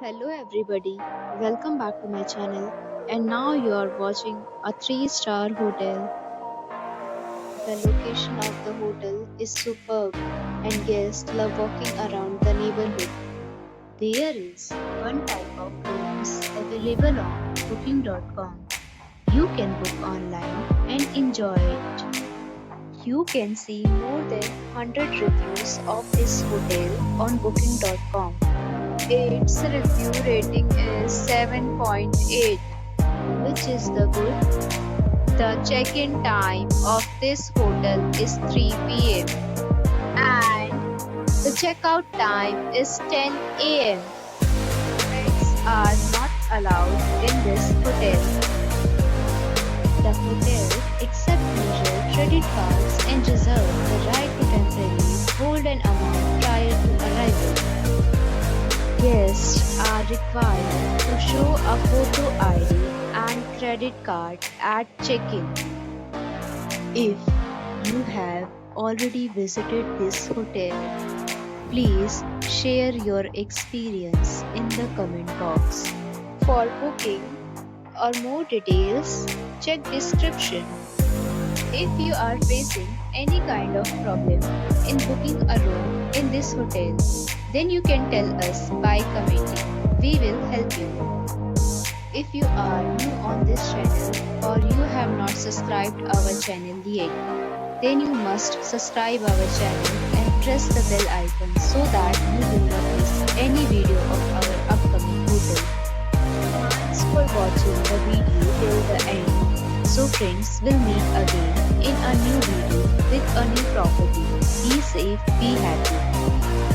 Hello everybody, welcome back to my channel. And now you are watching a 3-star hotel. The location of the hotel is superb and guests love walking around the neighborhood. There is one type of rooms available on booking.com. You can book online and enjoy it. You can see more than 100 reviews of this hotel on booking.com. Its review rating is 7.8, which is the good. The check-in time of this hotel is 3 p.m. and the checkout time is 10 a.m. Pets are not allowed in this hotel. The hotel accepts major credit cards and reserves the right to temporarily hold an amount prior to arrival. Guests are required to show a photo ID and credit card at check-in. If you have already visited this hotel, please share your experience in the comment box. For booking or more details, check description. If you are facing any kind of problem in booking a room in this hotel, then you can tell us by commenting. We will help you. If you are new on this channel or you have not subscribed our channel yet, then you must subscribe our channel and press the bell icon so that you will not miss any video of our upcoming hotel. Thanks for watching the video till the end. So friends, will meet again in a new video with a new property. Be safe, be happy.